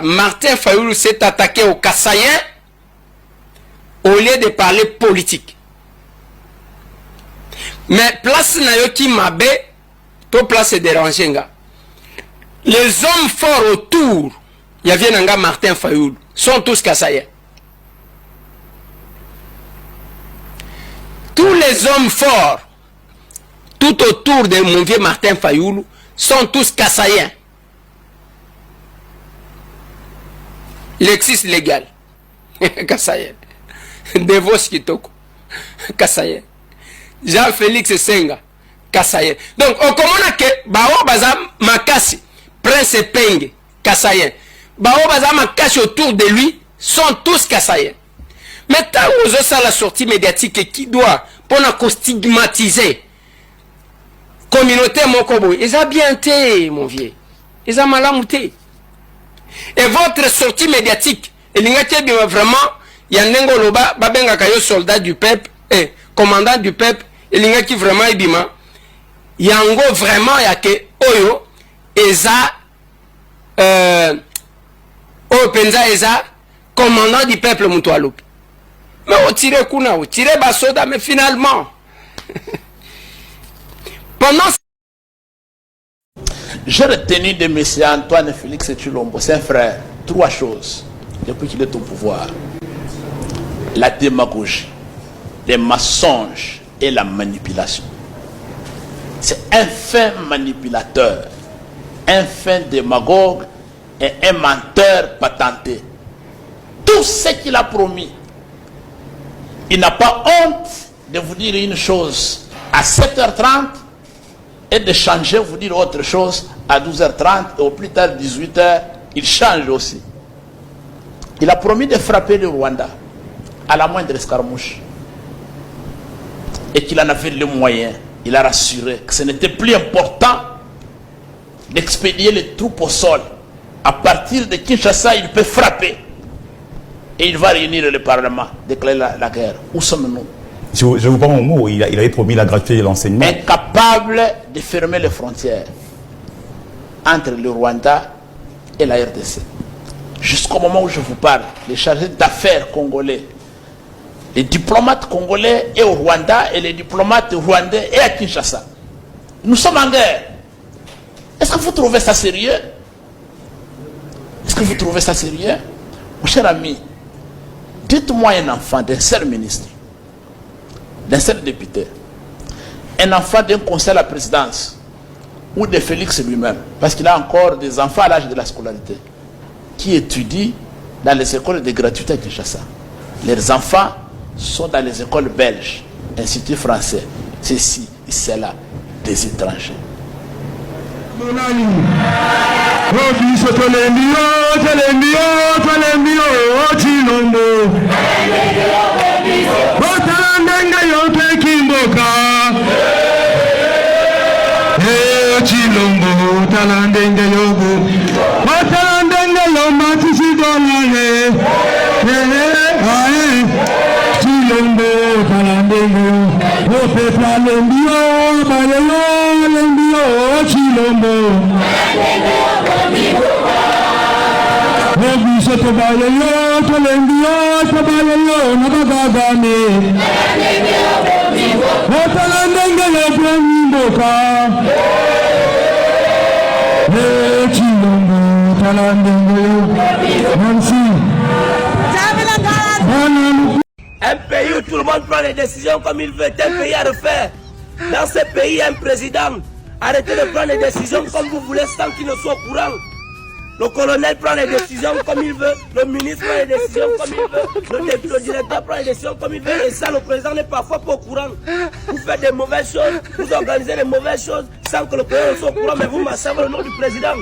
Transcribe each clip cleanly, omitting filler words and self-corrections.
Martin Fayoulou s'est attaqué aux Kassaïens au lieu de parler politique. Mais place Nayoki Mabe, to place de Rangenga. Les hommes forts autour, il y avait Nanga Martin Fayoulou, sont tous Kassaïens. Tous les hommes forts, tout autour de mon vieux Martin Fayoulou, sont tous Kassaïens. L'exis légal. Kassaïen. Devos Kitoko. Kassaïen. Jean-Félix Senga. Kassaïen. Donc, on commence que Bao Baza Makasi, Prince Penge, Kassaïen. Bao Baza Makasi autour de lui sont tous Kassaïens. Mais tant que vous avez la sortie médiatique qui doit, pour nous stigmatiser, communauté Mokobo, ils ont bien été, mon vieux. Ils ont malamouté. Et votre sortie médiatique, il y a vraiment, il y a un Ngoloba, Babenga Kayo, soldat du peuple, et commandant du peuple, il y a qui vraiment, il y a un go vraiment, il y a que Oyo, Eza, Openza Eza, commandant du peuple Moutoualoup. Mais on tire Kuna, on tire Basoda, mais finalement, pendant. J'ai retenu de M. Antoine Félix Tshilombo, c'est un frère, trois choses depuis qu'il est au pouvoir: la démagogie, les mensonges et la manipulation. C'est un fin manipulateur, un fin démagogue et un menteur patenté. Tout ce qu'il a promis, il n'a pas honte de vous dire une chose à 7h30 et de changer, vous dire autre chose à 12h30 et au plus tard 18h, il change aussi. Il a promis de frapper le Rwanda à la moindre escarmouche et qu'il en avait les moyens. Il a rassuré que ce n'était plus important d'expédier les troupes au sol. À partir de Kinshasa, il peut frapper et il va réunir le Parlement, déclarer la guerre. Où sommes-nous? Je vous prends mon mot, il avait promis la gratuité et l'enseignement. Incapable de fermer les frontières entre le Rwanda et la RDC. Jusqu'au moment où je vous parle, les chargés d'affaires congolais, les diplomates congolais et au Rwanda et les diplomates rwandais et à Kinshasa. Nous sommes en guerre. Est-ce que vous trouvez ça sérieux? Est-ce que vous trouvez ça sérieux? Mon cher ami, dites-moi un enfant d'un seul ministre, d'un seul député, un enfant d'un conseil à la présidence, ou de Félix lui-même, parce qu'il a encore des enfants à l'âge de la scolarité, qui étudient dans les écoles de gratuité à Kinshasa. Leurs enfants sont dans les écoles belges, instituts français, ceci et cela, des étrangers. Un pays où tout le monde prend les décisions comme il veut, un pays à refaire. Dans ce pays, il y a un président. Arrêtez de prendre les décisions comme vous voulez sans qu'il ne soit au courant. Le colonel prend les décisions comme il veut, le ministre prend les décisions comme il veut, le directeur prend les décisions comme il veut, et ça, le président n'est parfois pas au courant. Vous faites des mauvaises choses, vous organisez des mauvaises choses sans que le président soit au courant, mais vous massacrez le nom du président.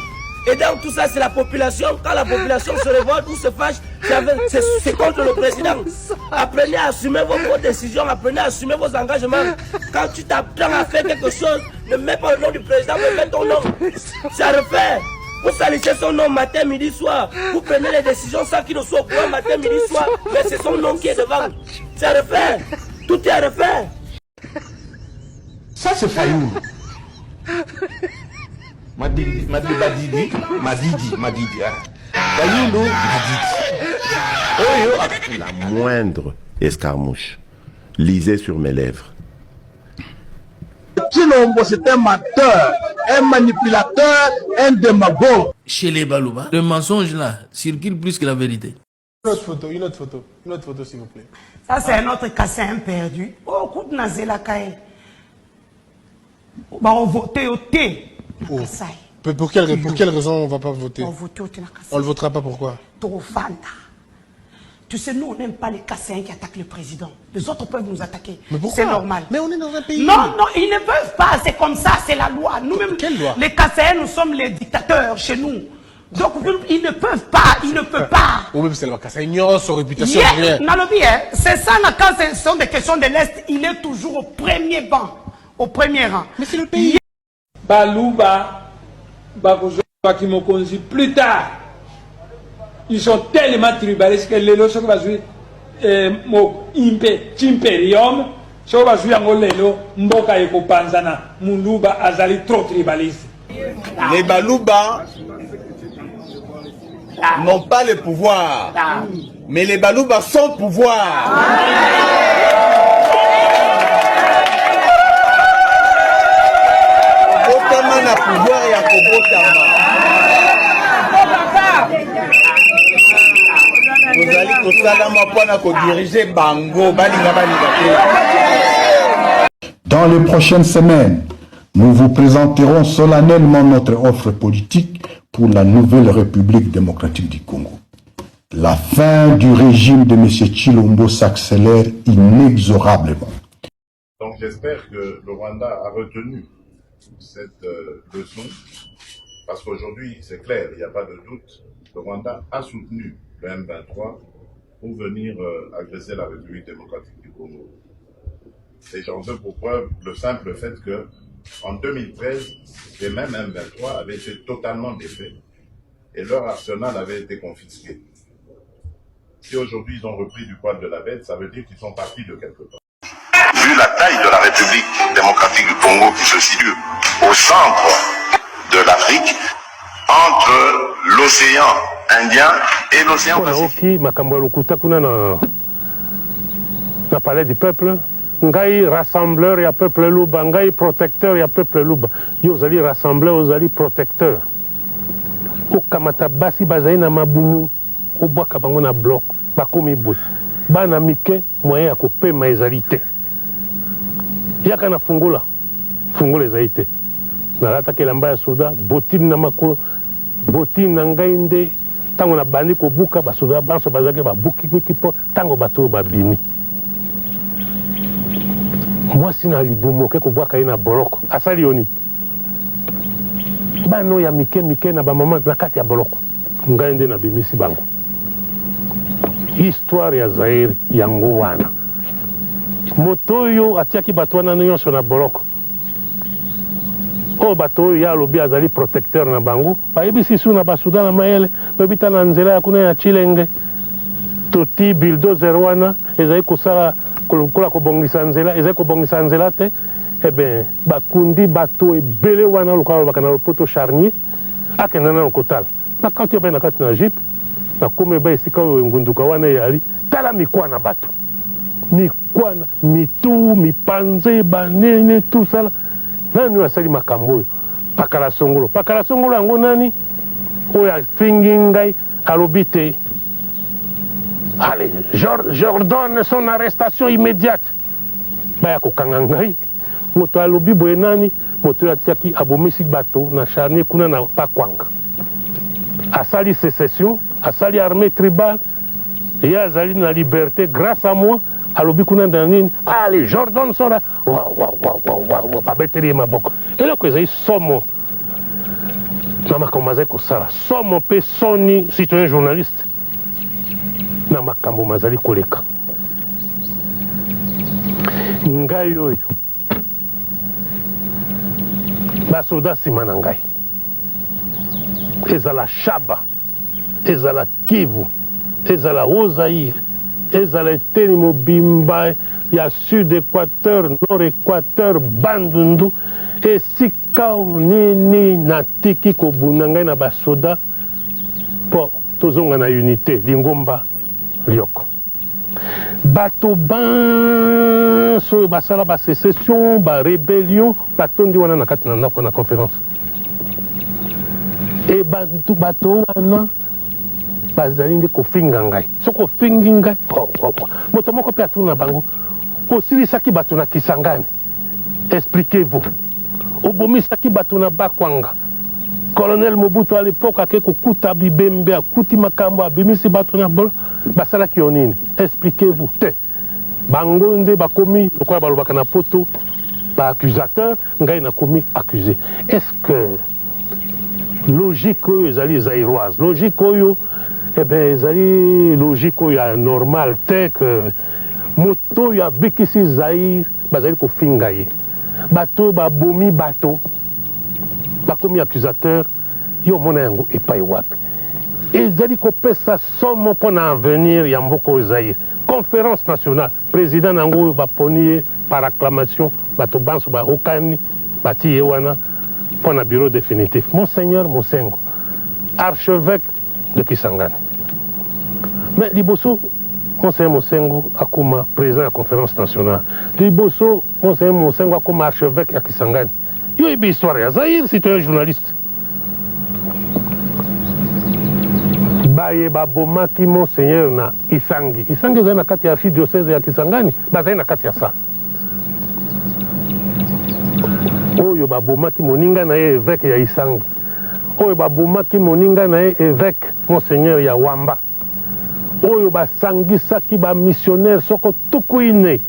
Et dans tout ça, c'est la population. Quand la population se révolte ou se fâche, c'est contre le président. Apprenez à assumer vos décisions, apprenez à assumer vos engagements. Quand tu t'apprends à faire quelque chose, ne mets pas le nom du président, mais mets ton nom. C'est à refaire. Vous salissez son nom matin, midi, soir. Vous prenez les décisions sans qu'il ne soit au courant matin, midi, soir. Mais c'est son nom qui est devant. C'est à refaire. Tout est à refaire. Ça, c'est Fayoulou. Madidi. Hein. La moindre escarmouche lisait sur mes lèvres. Chilombo, c'est un menteur, un manipulateur, un démagogue. Chez les Balouba, le mensonge là circule plus que la vérité. Une autre photo s'il vous plaît. Ça c'est un autre cassin perdu. Oh, coup de nazela kae. Bah on vote au thé. Pour quelle raison on ne va pas voter? On vote au thé. On ne le votera pas, pourquoi? Trop fanda. Tu sais, nous on n'aime pas les cassins qui attaquent le président. Les autres peuvent nous attaquer. Mais pourquoi? C'est normal. Mais on est dans un pays. Non, non, ils ne peuvent pas. C'est comme ça, c'est la loi. Nous-mêmes, quelle loi? Les cassins, nous sommes les dictateurs chez nous. Donc ils ne peuvent pas, ils ne peuvent pas. Ou même c'est le cas, ça ignore son réputation. Yeah, c'est ça, quand ce sont des questions de l'Est, il est toujours au premier banc, au premier rang. Mais c'est le pays. Balouba, Bakimokonzi, plus tard, ils sont tellement tribalistes que les lois va jouer Imperium, ça va jouer en Lelo, Mboka et Kopanzana, Muluba, Azali, trop tribaliste. Les Balouba n'ont pas le pouvoir, mais les Balouba sont pouvoir. Botama na pouvoir ya kobotama. Vous allez totalement pas diriger Bango, balinga balinga. Dans les prochaines semaines, nous vous présenterons solennellement notre offre politique pour la nouvelle République démocratique du Congo. La fin du régime de M. Chilombo s'accélère inexorablement. Donc j'espère que le Rwanda a retenu cette leçon, parce qu'aujourd'hui, c'est clair, il n'y a pas de doute, le Rwanda a soutenu le M23 pour venir agresser la République démocratique du Congo. Et j'en veux pour preuve le simple fait que en 2013, les mêmes M23 avaient été totalement défaits et leur arsenal avait été confisqué. Si aujourd'hui ils ont repris du poil de la bête, ça veut dire qu'ils sont partis de quelque part. Vu la taille de la République démocratique du Congo qui se situe au centre de l'Afrique, entre l'océan Indien et l'océan Pacifique. Na palais du peuple, ngai rassembleur ya peuple luba, ngai protecteur ya peuple luba. Yo zali rassembleur, ozali protecteur. Okamata basi bazali na mabumu, obwaka bango na bloc, bakomi bout. Bana mike moyen ya kopema ezali te. Yaka na fungula ezali te. Nalata kelamba ya soda, botine na makolo, botine na ngai nde tango na bandi kobuka basoda banso bazaki babuki kipo tango bato babimi. Mwasi na libumu ke kobwaka ye na boloko asali yoni bano ya mike na bamama na kati ya boloko ngai nde na bimisi bango. Histoire ya Zaire yango wana moto oyo atiaki bato wana nyonso na boloko oyo bato oyo ya alobi azali protecteur na bango bayebisi su na basuda na mayele babita na nzela ya kuna ya Chilenge toti bulldozer wana ezali kosala kola kobongisa nzela ezali kobongisa nzela te ebe bakundi bato ebele wana lokala bakana lopoto charnier akenda na lokotala na kati ya na kati na jeep na kome ba esika oyo ngunduka wana yali tala mikwana bato mikwana mitu mipanze banene tout ça nani asali makambo oyo pakala songolo yango nani oyo afingi ngai alobi te. Allez, j'ordonne son arrestation immédiate. Baya kokanga ngai moto alobi boye nani moto atiaki abomisi bato na charnier kuna na pakwanga asali sécession asali armée tribale et azali na liberté grâce à moi alobi kuna na nini. Allez, j'ordonne son wa babeteli maboko eloko ezali somo na makambo azali kosala somo pe soni citoyen journaliste na makambo mazali koleka ngai oyo basoda nsima na ngai ezala Shaba ezala Kivu ezala Ozaïre ezala eteni mobimba ya sud équateur nord équateur bandundu esika nini natiki kobunda ngai na basoda po tozonga na unité lingomba lioko bato banso basala basécession barébellion batondi wana na kati na ndako na conférence e bato wana bazali nde kofinga ngai soki ofingi ngai moto moko mpe atuna bango osilisaki bato na Kisangani expliquez-vous obomisaki bato na Bakwanga colonel Mobutu à l'époque ake kokuta bibembe akuti makambo abimisi bato na bolo basalaki yo nini expliquez-vous te bango nde bakomi lokola balobaka na poto baaccusateur ngai nakomi accusé est-ce que logique oyo ezali zairoise logique oyo ezali logique oyo ya normal te que moto oyo abikisi Zaire bazali kofinga ye bato oyo babomi bato bakomi accusateur yo mona yango epai wapi ezali kopesa somo mpona avenir ya mboka oyo Zaire conférence nationale président nango oyo baponi ye par acclamation bato banso baokani bati ye wana mpona bureau définitif monseigneur Mosengo archevêque de Kisangani mais liboso monseigneur Mosengo akoma président ya conférence nationale liboso monseigneur Mosengo akoma archevêque ya Kisangani yo yebi histoire ya Zaire citoyen journaliste baye babomaki monseigneur na Isangi ezali na kati ya archidiocèse ya Kisangani bazali na kati ya sa oyo babomaki moninga na ye évêque ya Isangi oyo babomaki moninga na ye évêque monseigneur ya Wamba oyo basangisaki bamissionnaire soko tuku ine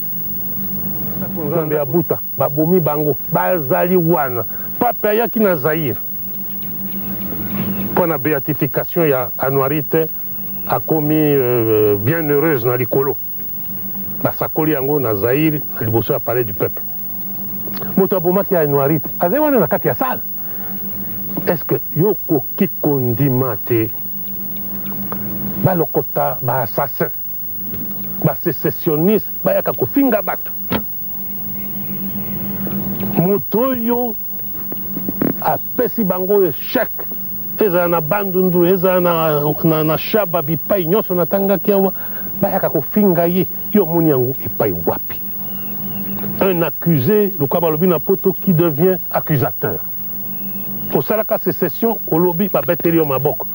nzambe ya buta babomi bango bazali wana pape ayaki na Zaire mpona béatification ya Anuarite akomi bien heureuse na likolo basakoli yango na Zaire na liboso ya palais du peuple moto abomaki ya Anuarite azali wana na kati ya sala est-ce que yokoki kondima te balokota baassassin basécessionniste bayaka kofinga bato moto oyo apesi bango échec ezala na bandundu ezala na shaba bipai nyonso natangaki awa bayaka kofinga ye yo moni yango epai wapi un accusé lokola balobi na poto qui devient accusateur osalaka sécession olobi babeteli yo maboko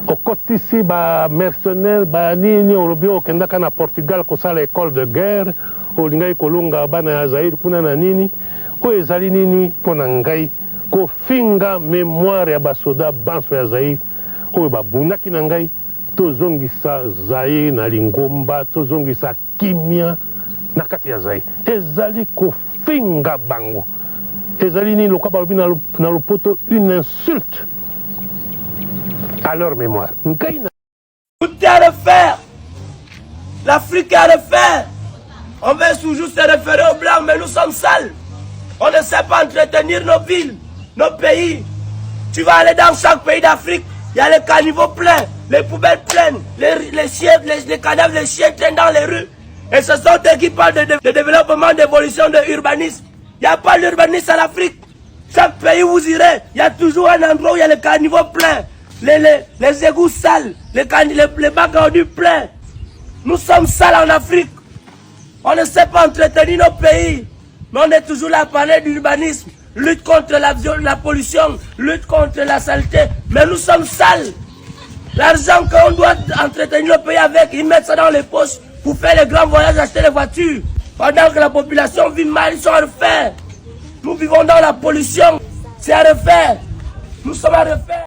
okotisi bamercenaire banini olobi okendaka na Portugal kosala école de guerre olingai kolonga bana ya Zaire kuna na nini oyo ezali nini mpona ngai kofinga mémoire ya basoda banso ya Zaire oyo babundaki na ngai tozongisa Zaire na lingomba tozongisa kimia na kati ya Zaire ezali kofinga bango ezali nini lokola balobi na lopoto une insulte à leur mémoire. Tout est à refaire. L'Afrique est à refaire. On veut toujours se référer aux Blancs, mais nous sommes sales. On ne sait pas entretenir nos villes, nos pays. Tu vas aller dans chaque pays d'Afrique, il y a les caniveaux pleins, les poubelles pleines, les chiens, les cadavres des chiens traînent dans les rues. Et ce sont eux qui parlent de développement, d'évolution, de urbanisme. Il n'y a pas d'urbanisme en Afrique. Chaque pays où vous irez, il y a toujours un endroit où il y a les caniveaux pleins. Les égouts sales, les bacs à ordures pleins. Nous sommes sales en Afrique. On ne sait pas entretenir nos pays. Mais on est toujours là à parler d'urbanisme, lutte contre la pollution, lutte contre la saleté. Mais nous sommes sales. L'argent qu'on doit entretenir nos pays avec, ils mettent ça dans les poches pour faire les grands voyages, acheter les voitures. Pendant que la population vit mal, ils sont à refaire. Nous vivons dans la pollution. C'est à refaire. Nous sommes à refaire.